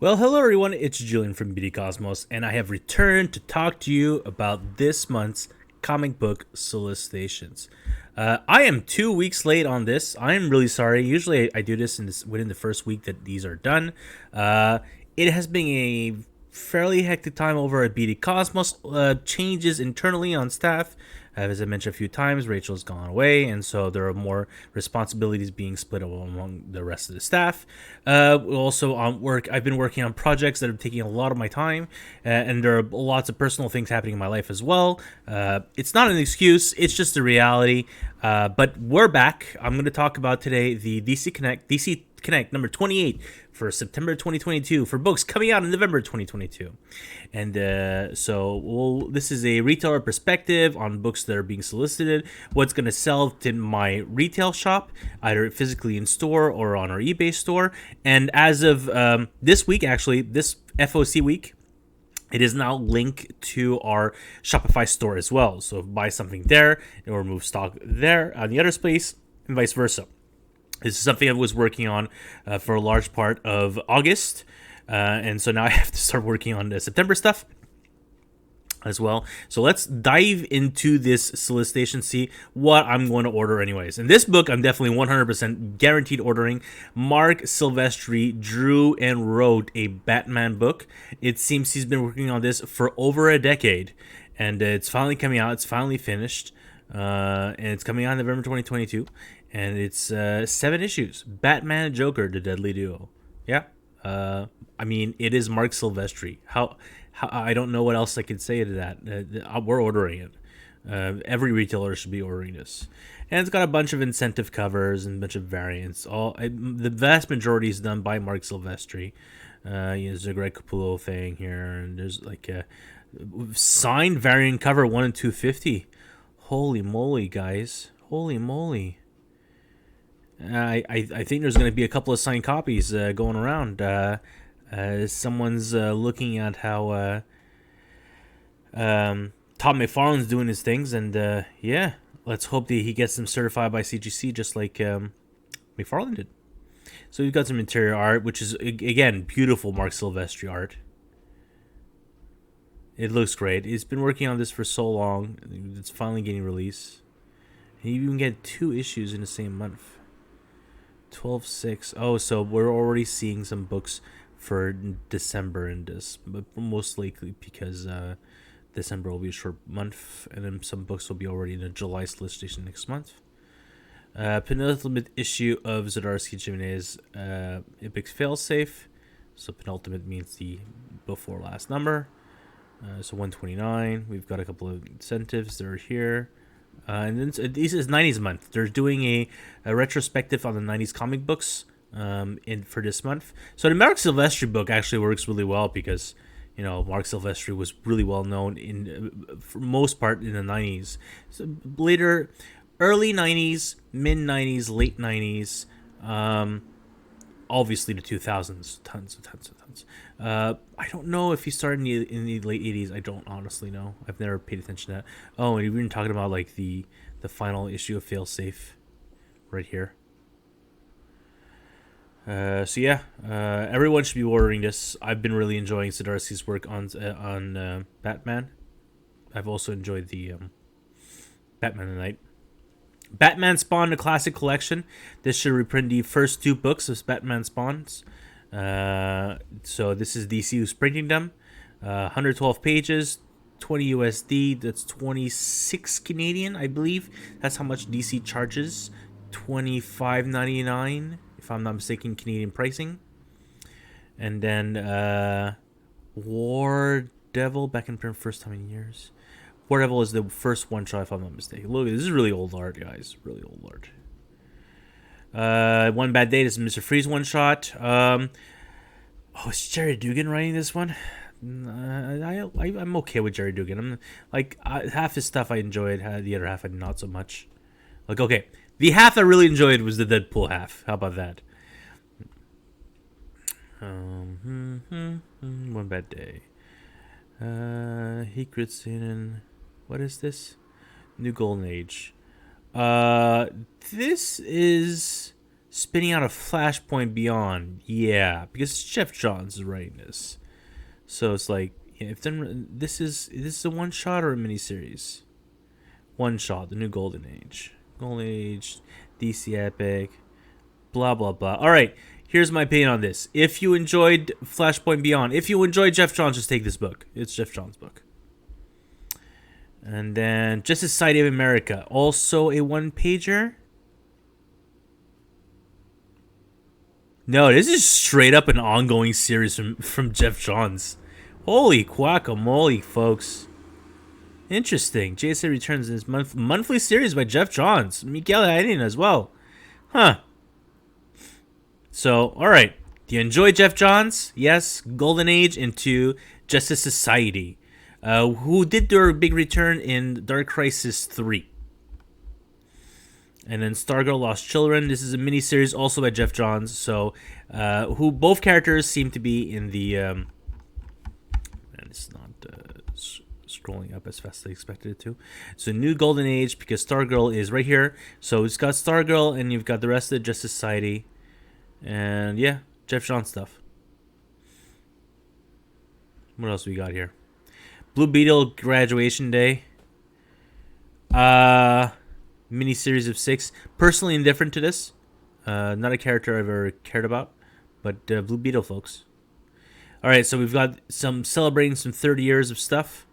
Well, hello everyone, it's Julian from BD Cosmos, and I have returned to talk to you about this month's comic book solicitations. I am 2 weeks late on this. I am really sorry. Usually I do this within the first week that these are done. It has been a fairly hectic time over at BD Cosmos. Changes internally on staff. As I mentioned a few times, Rachel's gone away, and so there are more responsibilities being split among the rest of the staff. Also on work, I've been working on projects that are taking a lot of my time, and there are lots of personal things happening in my life as well. It's not an excuse; it's just the reality. But we're back. I'm going to talk about today the DC Connect number 28 for September 2022 for books coming out in November 2022. And this is a retailer perspective on books that are being solicited, what's going to sell to my retail shop, either physically in store or on our eBay store. And as of this week, actually, this FOC week, it is now linked to our Shopify store as well. So buy something there, it will remove stock there on the other space, and vice versa. This is something I was working on for a large part of August. And so now I have to start working on the September stuff as well. So let's dive into this solicitation, see what I'm going to order anyways. And this book, I'm definitely 100% guaranteed ordering. Mark Silvestri drew and wrote a Batman book. It seems he's been working on this for over a decade. And it's finally coming out. It's finally finished. And it's coming out in November 2022. And it's 7 issues. Batman and Joker, the deadly duo. Yeah. I mean, it is Mark Silvestri. How I don't know what else I could say to that. We're ordering it. Every retailer should be ordering this, and it's got a bunch of incentive covers and a bunch of variants. The vast majority is done by Mark Silvestri. There's a Greg Capullo thing here, and there's like a signed variant cover 1 in 250. Holy moly, guys! Holy moly! I think there's going to be a couple of signed copies going around. Someone's looking at how Todd McFarlane's doing his things, and yeah, let's hope that he gets them certified by CGC just like McFarlane did. So we've got some interior art, which is again beautiful Mark Silvestri art. It looks great. He's been working on this for so long. It's finally getting released. And you even get 2 issues in the same month. 12/6. Oh, so we're already seeing some books for December in this, but most likely because December will be a short month, and then some books will be already in the July solicitation next month. Penultimate issue of Zdarsky Jimenez Epic Failsafe. So penultimate means the before last number. So 129. We've got a couple of incentives that are here. And then this is 90s month. They're doing a retrospective on the 90s comic books for this month. So the Mark Silvestri book actually works really well because, Mark Silvestri was really well known for most part in the 90s. So later, early 90s, mid 90s, late 90s, obviously the 2000s, tons. I don't know if he started in the late 80s. I don't honestly know. I've never paid attention to that. Oh, and we've been talking about like the final issue of Failsafe right here. So yeah, everyone should be ordering this. I've been really enjoying Zdarsky's work on Batman. I've also enjoyed the Batman Tonight. Batman Spawn, the classic collection. This should reprint the first 2 books of Batman Spawns. So this is DC who's printing them. 112 pages, 20 USD. That's 26 Canadian, I believe. That's how much DC charges. $25.99, if I'm not mistaken, Canadian pricing. And then War Devil, back in print first time in years. War Devil is the first one shot, if I'm not mistaken. Look, this is really old art, guys. Really old art. One Bad Day. This is Mr. Freeze one shot. Is Jerry Dugan writing this one? I'm okay with Jerry Dugan. I'm like half his stuff I enjoyed, the other half I not so much. Like, okay, the half I really enjoyed was the Deadpool half. How about that? One Bad Day. He crits in. What is this? New Golden Age. This is spinning out of Flashpoint Beyond. Yeah, because Jeff Johns is writing this. So it's like, yeah, if this is a one shot or a miniseries? One shot, the new Golden Age. Golden Age, DC Epic, blah blah blah. All right, here's my opinion on this. If you enjoyed Flashpoint Beyond, if you enjoyed Jeff Johns, just take this book. It's Jeff Johns' book. And then Justice Society of America, also a one-pager. No, this is straight up an ongoing series from Jeff Johns. Holy guacamole, folks. Interesting. JSA returns in his monthly series by Jeff Johns. Miguel Aiden as well. Huh. So, alright. Do you enjoy Jeff Johns? Yes. Golden Age into Justice Society. Who did their big return in Dark Crisis 3. And then Stargirl Lost Children. This is a miniseries also by Jeff Johns. So, who both characters seem to be in the... and it's not scrolling up as fast as I expected it to. So, new Golden Age, because Stargirl is right here. So, it's got Stargirl, and you've got the rest of the Justice Society. And, yeah, Jeff Johns stuff. What else we got here? Blue Beetle Graduation Day. Miniseries of 6. Personally indifferent to this. Not a character I've ever cared about. But Blue Beetle, folks. Alright, so we've got some celebrating some 30 years of stuff.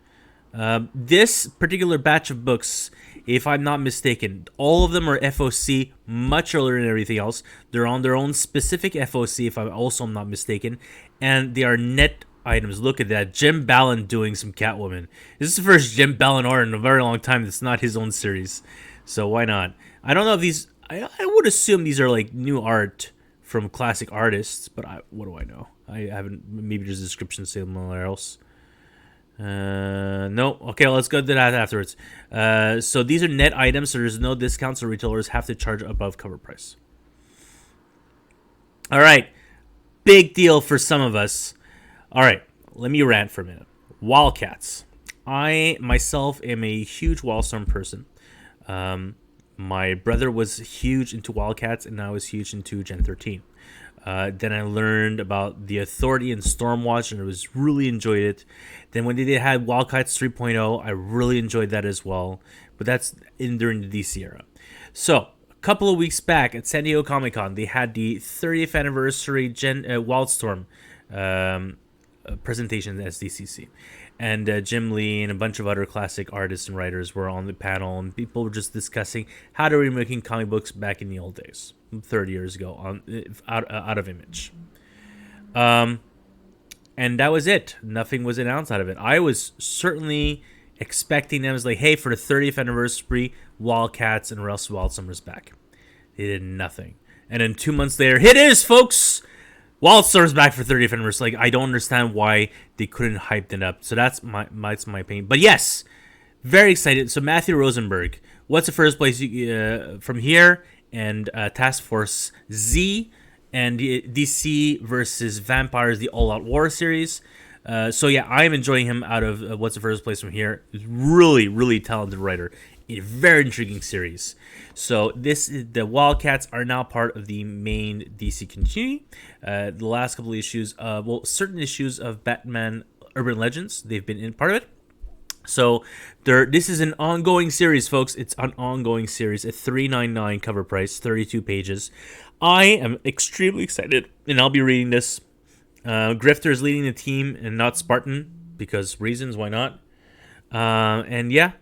This particular batch of books, if I'm not mistaken, all of them are FOC much earlier than everything else. They're on their own specific FOC, if I also am not mistaken. And they are net items. Look at that. Jim Ballin doing some Catwoman. This is the first Jim Ballin art in a very long time that's not his own series. So why not? I don't know if these... I would assume these are like new art from classic artists, but what do I know? I haven't... Maybe there's a description somewhere else. No. Okay, let's go to that afterwards. So these are net items, so there's no discounts, so retailers have to charge above cover price. All right. Big deal for some of us. All right, let me rant for a minute. Wildcats. I, myself, am a huge Wildstorm person. My brother was huge into Wildcats, and I was huge into Gen 13. Then I learned about the Authority and Stormwatch, and I was really enjoyed it. Then when they had Wildcats 3.0, I really enjoyed that as well. But that's during the DC era. So, a couple of weeks back at San Diego Comic-Con, they had the 30th anniversary Wildstorm presentation at SDCC. And Jim Lee and a bunch of other classic artists and writers were on the panel, and people were just discussing how they were making comic books back in the old days, 30 years ago, out of Image. And that was it. Nothing was announced out of it. I was certainly expecting them as like, hey, for the 30th anniversary, Wildcats and Russ Wildstorm's back. They did nothing. And then 2 months later, here it is, folks! Wildstorm's back for 30th anniversary. Like, I don't understand why they couldn't hype it up. So that's my opinion. But yes, very excited. So Matthew Rosenberg, what's the first place from here? And Task Force Z and DC versus Vampires, the All Out War series. So yeah, I'm enjoying him out of What's the First Place from Here. He's really, really talented writer. A very intriguing series. So the Wildcats are now part of the main DC continuity. The last couple of issues, certain issues of Batman Urban Legends, they've been in part of it. So this is an ongoing series, folks. It's an ongoing series at $3.99 cover price, 32 pages. I am extremely excited, and I'll be reading this. Grifter is leading the team and not Spartan, because reasons, why not? And yeah.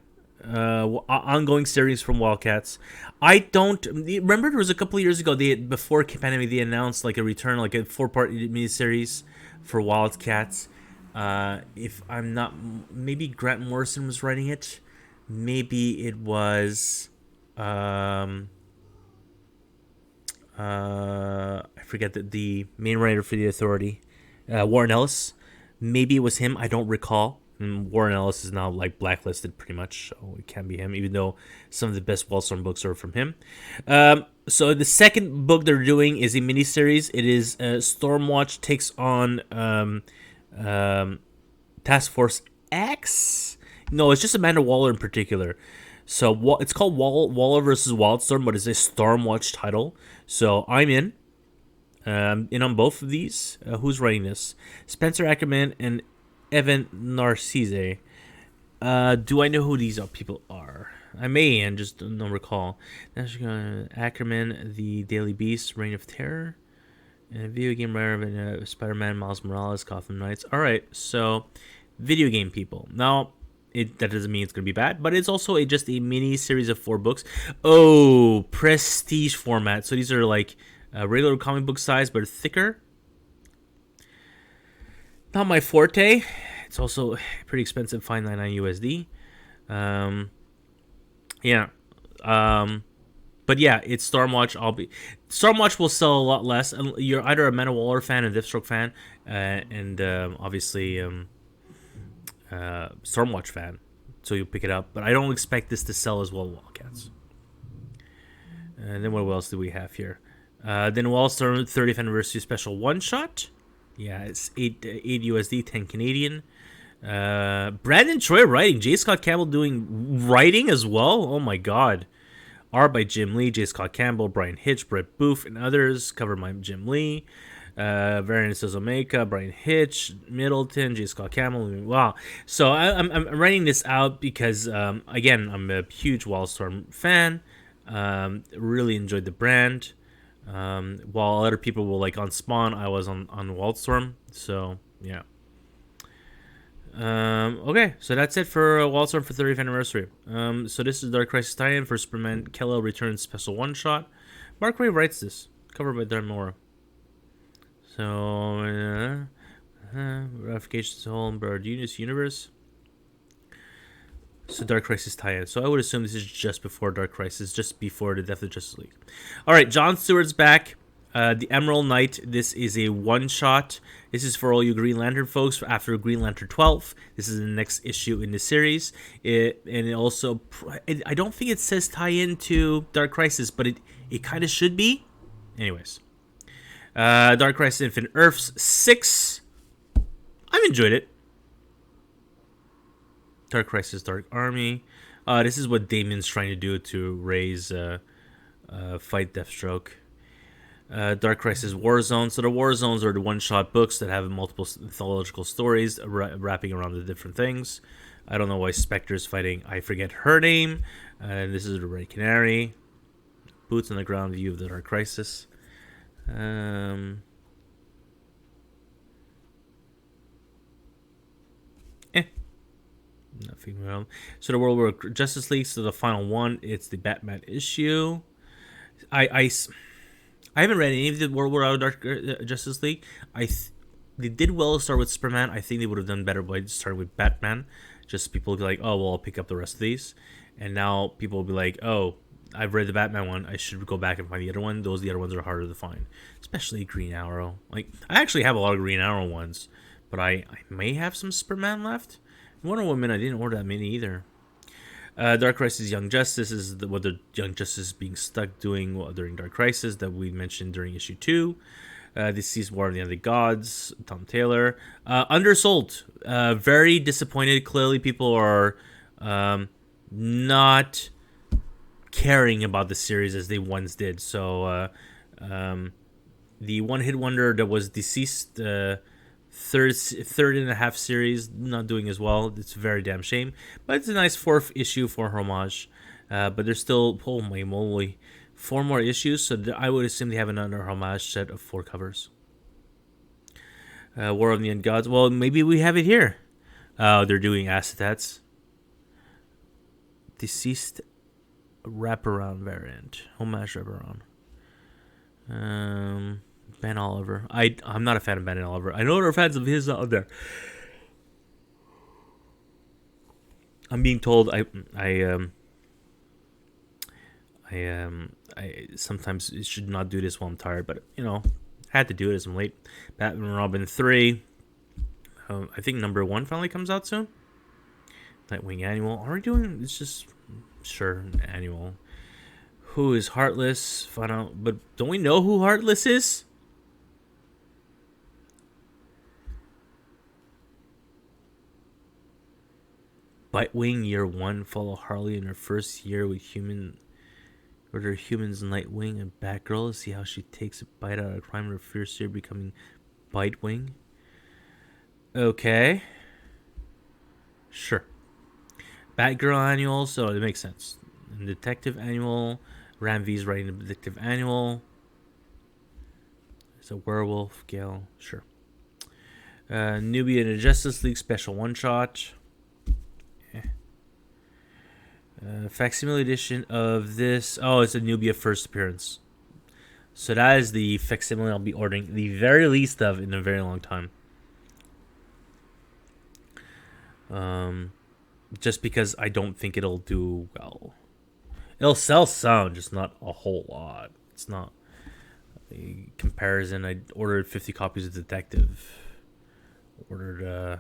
Ongoing series from Wildcats. I don't remember. There was a couple of years ago. Before pandemic, they announced like a return, like a 4-part miniseries for Wildcats. If I'm not, maybe Grant Morrison was writing it. Maybe it was. I forget the main writer for the Authority, Warren Ellis. Maybe it was him. I don't recall. Warren Ellis is now like blacklisted pretty much, so it can't be him, even though some of the best Wildstorm books are from him. So the second book they're doing is a miniseries. It is Stormwatch takes on Task Force X. No, it's just Amanda Waller in particular. So it's called Waller versus Wildstorm, but it's a Stormwatch title. So I'm in. In on both of these. Who's writing this? Spencer Ackerman and Evan Narcisse. Do I know who these people are? I may and just don't recall. Ackerman, The Daily Beast, Reign of Terror, and a video game writer of Spider-Man, Miles Morales, Gotham Knights. All right, so video game people. Now, that doesn't mean it's going to be bad, but it's also just a mini series of 4 books. Oh, prestige format. So these are like regular comic book size, but thicker. Not my forte. It's also pretty expensive, $5.99 USD. Yeah. But yeah, it's Stormwatch. Stormwatch will sell a lot less. You're either a Amanda Waller fan, a Deathstroke fan, and obviously Stormwatch fan, so you'll pick it up. But I don't expect this to sell as well as Wildcats. And then what else do we have here? Then Wildstorm 30th anniversary special one shot. Yeah, it's 8 USD, 10 Canadian. Brandon Troy writing. J. Scott Campbell doing writing as well. Oh my god. Art by Jim Lee, J. Scott Campbell, Brian Hitch, Brett Booth, and others. Covered by Jim Lee. Variant Sozomeka, Brian Hitch, Middleton, J. Scott Campbell. Wow. So I'm writing this out because, again, I'm a huge Wildstorm fan. Really enjoyed the brand. While other people were like on Spawn, I was on Wildstorm. So, yeah. Okay, so that's it for Wildstorm for 30th anniversary. So this is Dark Crisis tie-in for Superman Kal-El Returns special one-shot. Mark Ray writes this, covered by Darren Moore. So, ramifications to the whole Bird universe. So Dark Crisis tie-in. So I would assume this is just before Dark Crisis, just before the Death of Justice League. All right, John Stewart's back. The Emerald Knight. This is a one-shot. This is for all you Green Lantern folks after Green Lantern 12. This is the next issue in the series. I don't think it says tie-in to Dark Crisis, but it kind of should be. Anyways. Dark Crisis Infinite Earths 6. I've enjoyed it. Dark Crisis Dark Army. This is what Damon's trying to do to raise fight Deathstroke. Dark Crisis Warzone. So the Warzones are the one-shot books that have multiple mythological stories wrapping around the different things. I don't know why Spectre's fighting. I forget her name. This is the Red Canary. Boots on the ground view of the Dark Crisis. Nothing wrong. So the World War Justice League. So the final one. It's the Batman issue. I haven't read any of the World War Dark Justice League. They did well to start with Superman. I think they would have done better by starting with Batman. Just people will be like, oh, well, I'll pick up the rest of these. And now people will be like, oh, I've read the Batman one. I should go back and find the other one. The other ones are harder to find. Especially Green Arrow. Like, I actually have a lot of Green Arrow ones. But I may have some Superman left. Wonder Woman, I didn't order that many either. Dark Crisis Young Justice is what the Young Justice being stuck doing during Dark Crisis that we mentioned during issue 2. This is War of the Other Gods, Tom Taylor. Undersold. Very disappointed. Clearly people are not caring about the series as they once did. So the one-hit wonder that was deceased... third and a half series, not doing as well. It's a very damn shame, but it's a nice 4th issue for homage. But there's still, oh my moly, 4 more issues, so I would assume they have another homage set of 4 covers. War of the End Gods, well, maybe we have it here. They're doing acetats. Deceased wraparound variant, homage wraparound. Ben Oliver. I'm not a fan of Ben Oliver. I know there are fans of his out there. I'm being told I sometimes should not do this while I'm tired, but had to do it as I'm late. Batman and Robin 3. I think number 1 finally comes out soon. Nightwing Annual. Are we doing? It's just sure annual. Who is Heartless? Find out, but don't we know who Heartless is? Bitewing Year 1. Follow Harley in her first year with her humans Nightwing and Batgirl to see how she takes a bite out of crime in her first year becoming Bitewing. Okay. Sure. Batgirl annual, so it makes sense. And Detective annual. Ram V's writing the Detective annual. It's a werewolf, Gale. Sure. Nubia in a Justice League special one shot. Facsimile edition of this. Oh, it's a Nubia first appearance. So that is the facsimile I'll be ordering the very least of in a very long time. Just because I don't think it'll do well. It'll sell some, just not a whole lot. It's not a comparison. I ordered 50 copies of Detective. Ordered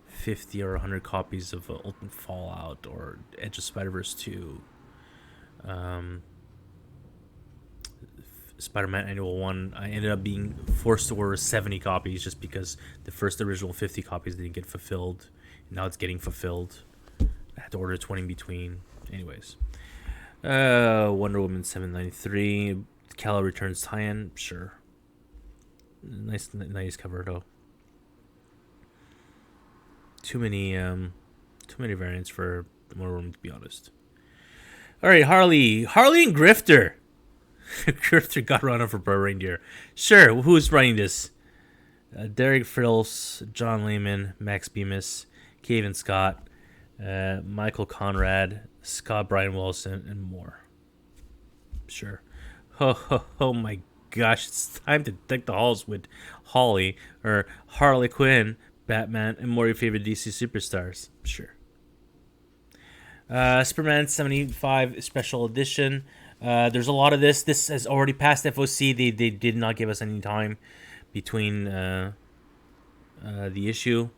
50 or 100 copies of Ultimate Fallout or Edge of Spider-Verse 2. Spider-Man Annual 1, I ended up being forced to order 70 copies just because the first original 50 copies didn't get fulfilled. Now it's getting fulfilled. I had to order 20 in between. Anyways. Wonder Woman 793. Kal-El Returns tie-in. Sure. Nice cover, though. Too many variants for Wonder Woman, to be honest. Alright, Harley and Grifter. Grifter got run over by reindeer. Sure, who's writing this? Derek Frills, John Lehman, Max Bemis, Kevin Scott, Michael Conrad, Scott Brian Wilson, and more. Sure. Oh my gosh, it's time to deck the halls with Holly, or Harley Quinn, Batman, and more of your favorite DC superstars. Sure. Superman 75 Special Edition. There's a lot of this. This has already passed FOC. They did not give us any time between the issue.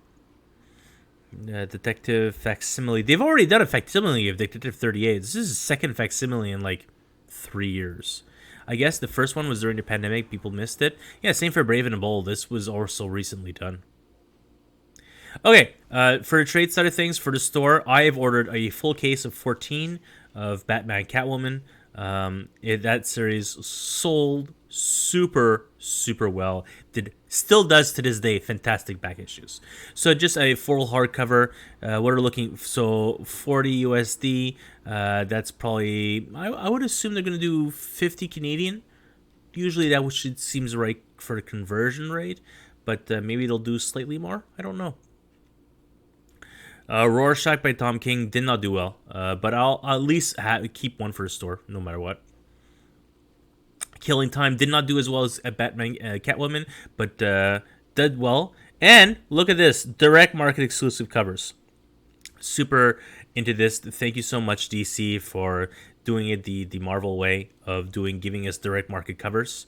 Detective Facsimile. They've already done a facsimile of Detective 38. This is the second facsimile in like 3 years. I guess the first one was during the pandemic. People missed it. Yeah, same for Brave and Bold. This was also recently done. Okay, for the trade side of things, for the store, I have ordered a full case of 14 of Batman Catwoman. That series sold super well. Still does to this day fantastic back issues. So just a full hardcover. What are looking, so 40 USD. That's probably, I would assume they're gonna do 50 Canadian. Usually that seems right for the conversion rate, but maybe they'll do slightly more. I don't know. Rorschach by Tom King did not do well, but I'll at least keep one for the store, no matter what. Killing Time did not do as well as Batman Catwoman, but did well. And look at this, direct market exclusive covers. Super into this. Thank you so much, DC, for doing it the Marvel way of giving us direct market covers.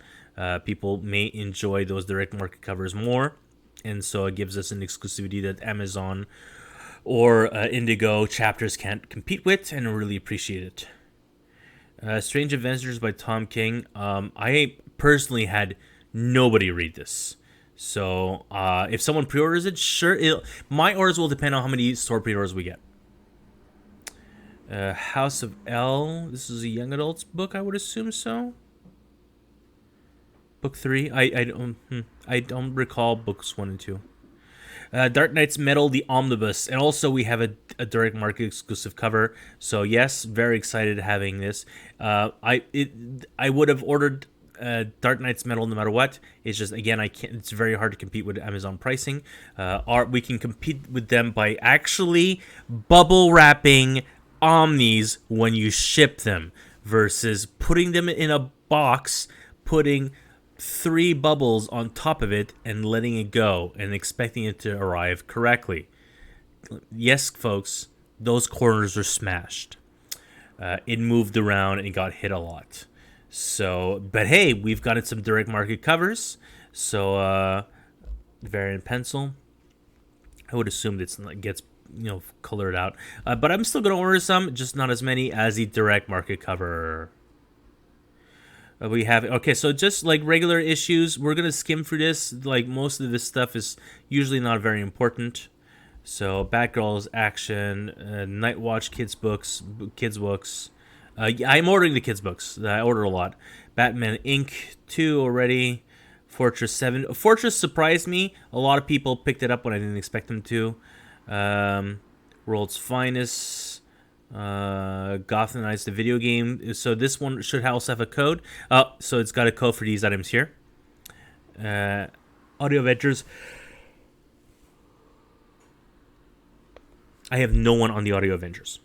People may enjoy those direct market covers more, and so it gives us an exclusivity that Amazon or Indigo chapters can't compete with, and I really appreciate it. Strange Adventures by Tom King. I personally had nobody read this. So if someone pre-orders it, sure, my orders will depend on how many store pre-orders we get. House of L. This is a young adults book, I would assume so. Book 3. I don't recall books 1 and 2. Dark Knight's Metal, the Omnibus, and also we have a direct market exclusive cover. So yes, very excited having this. I would have ordered Dark Knight's Metal no matter what. It's just, again, I can't. It's very hard to compete with Amazon pricing. We can compete with them by actually bubble wrapping Omnis when you ship them versus putting them in a box, putting 3 bubbles on top of it and letting it go and expecting it to arrive correctly. Yes, folks, those corners are smashed. It moved around and got hit a lot. So, but hey, we've gotten some direct market covers. So, variant pencil. I would assume it gets colored out. But I'm still gonna order some, just not as many as the direct market cover. We have, okay, so just like regular issues, we're gonna skim through this. Like most of this stuff is usually not very important. So Batgirl's action, Night Watch kids books. Yeah, I'm ordering the kids books. I order a lot. Batman Inc. 2 already. Fortress 7. Fortress surprised me. A lot of people picked it up when I didn't expect them to. Um, World's Finest. Gotham Knights, the video game. So this one should also have a code. So it's got a code for these items here. Audio Ventures. I have no one on the Audio Avengers.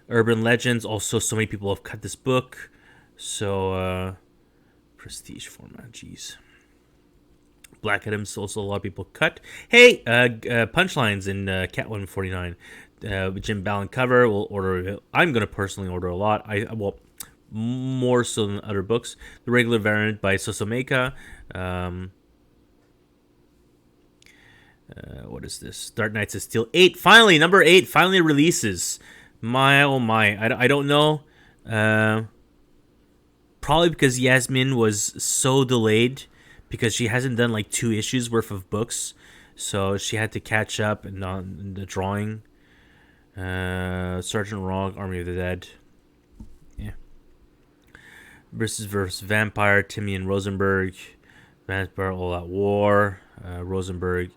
Urban Legends, also so many people have cut this book. So, prestige format, jeez. Black Adams, also a lot of people cut. Hey, punchlines in Cat 149. Jim Ballon cover, we'll order. I'm going to personally order a lot. Well, more so than other books. The regular variant by Sosomeka. What is this? Dark Knights of Steel 8. Finally, number 8 finally releases. My, oh my. I don't know. Probably because Yasmin was so delayed because she hasn't done like 2 issues worth of books. So she had to catch up and on the drawing. Sergeant Rogue, Army of the Dead. Yeah. versus Vampire, Timian Rosenberg. Vampire All Out War. Rosenberg.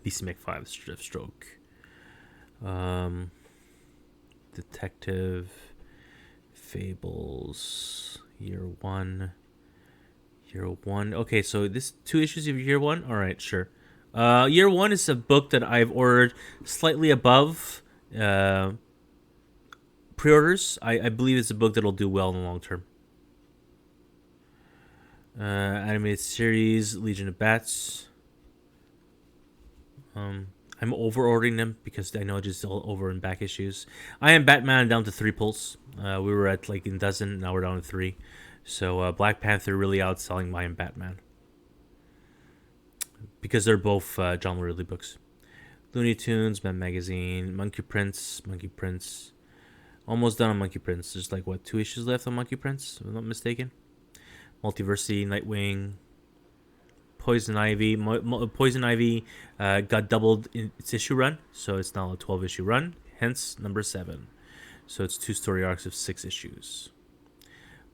BC Mc5 Stroke. Detective. Fables. Year 1. Okay, so this 2 issues of Year 1? Alright, sure. Year 1 is a book that I've ordered slightly above pre-orders. I believe it's a book that'll do well in the long term. Animated series, Legion of Bats. I'm over-ordering them because I know it's just all over in back issues. I Am Batman down to 3 pulls. We were at like a dozen, now we're down to 3. So Black Panther really outselling I Am Batman. Because they're both John Ridley books. Looney Tunes, Mad Magazine, Monkey Prince. Almost done on Monkey Prince. There's like, what, 2 issues left on Monkey Prince, if I'm not mistaken. Multiversity, Nightwing. Poison Ivy. Poison Ivy got doubled in its issue run, so it's now a 12-issue run, hence number 7. So it's 2 story arcs of 6 issues.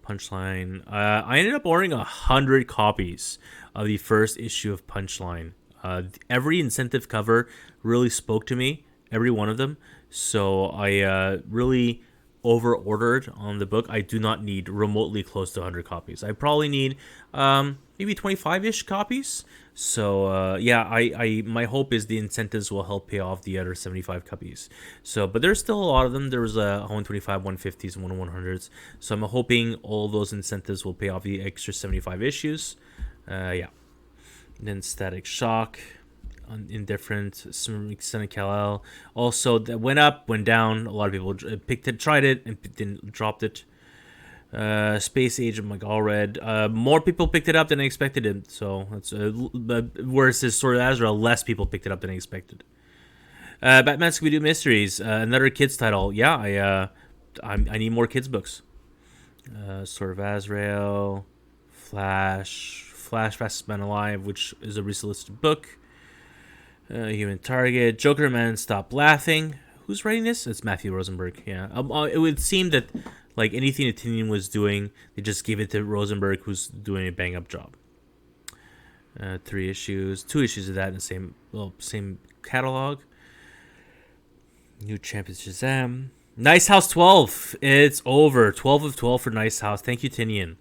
Punchline. I ended up ordering 100 copies of the first issue of Punchline. Every incentive cover really spoke to me, every one of them. So I really over-ordered on the book. I do not need remotely close to 100 copies. I probably need maybe 25-ish copies. So yeah, I my hope is the incentives will help pay off the other 75 copies. So, but there's still a lot of them. There was 125, 150s, and 100s. So I'm hoping all those incentives will pay off the extra 75 issues. Yeah. And then Static Shock. Indifferent, Senate Kal-El. Also, that went up, went down. A lot of people tried it, and then dropped it. Space Age of McAllred. More people picked it up than I expected it. So that's whereas his Sword of Azrael, less people picked it up than I expected. Batman Scooby-Doo Mysteries, another kids title. Yeah, I need more kids books. Sword of Azrael, Flash, Fastest Man Alive, which is a resolicited book. Human Target, Joker Man, Stop Laughing. Who's writing this? It's Matthew Rosenberg. Yeah, it would seem that like anything that Tinian was doing, they just gave it to Rosenberg, who's doing a bang up job. 3 issues, 2 issues of that in the same catalog. New Champions Shazam. Nice House 12. It's over. 12 of 12 for Nice House. Thank you, Tinian.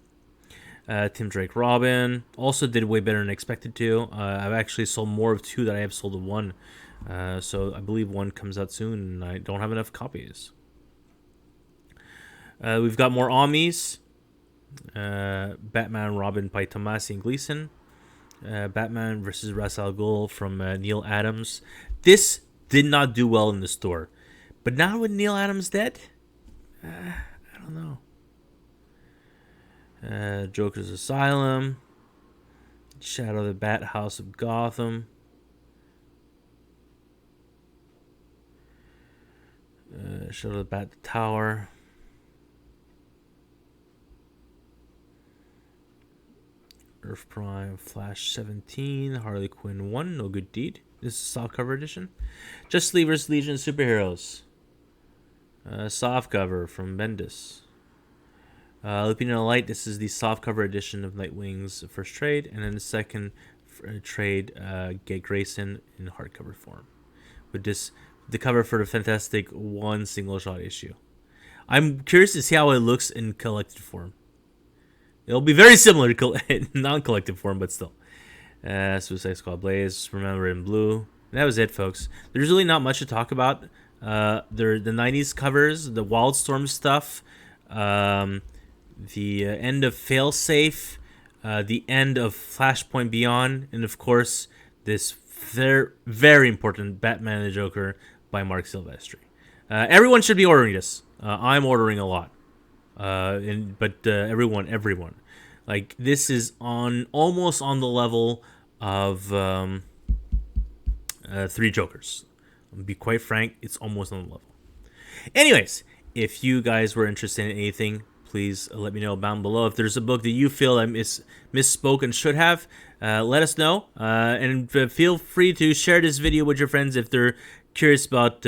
Tim Drake Robin also did way better than expected to. I've actually sold more of 2 than I have sold of 1. So I believe 1 comes out soon, and I don't have enough copies. We've got more Omnis. Batman Robin by Tomasi and Gleason. Batman versus Ra's al Ghul from Neil Adams. This did not do well in the store. But now with Neil Adams dead, I don't know. Joker's Asylum, Shadow of the Bat, House of Gotham, Shadow of the Bat, the Tower, Earth Prime, Flash 17, Harley Quinn 1, No Good Deed. This is softcover edition. Justice League vs. Legion of Superheroes. Softcover from Bendis. Looking at a Light, this is the softcover edition of Nightwing's first trade, and then the second trade, get Grayson in hardcover form. With this, the cover for the Fantastic One single shot issue. I'm curious to see how it looks in collected form. It'll be very similar to non-collected form, but still. Suicide Squad Blaze, Remember in Blue. And that was it, folks. There's really not much to talk about. The 90s covers, the Wildstorm stuff, the end of Failsafe, the end of Flashpoint Beyond, and of course, this very important Batman and the Joker by Mark Silvestri. Everyone should be ordering this. I'm ordering a lot. But everyone. Like, this is almost on the level of Three Jokers. To be quite frank, it's almost on the level. Anyways, if you guys were interested in anything, please let me know down below. If there's a book that you feel I misspoke and should have, let us know. And feel free to share this video with your friends if they're curious about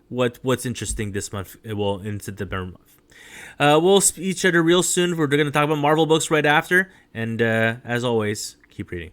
what's interesting this month. Well, in September month. We'll see each other real soon. We're going to talk about Marvel books right after. And as always, keep reading.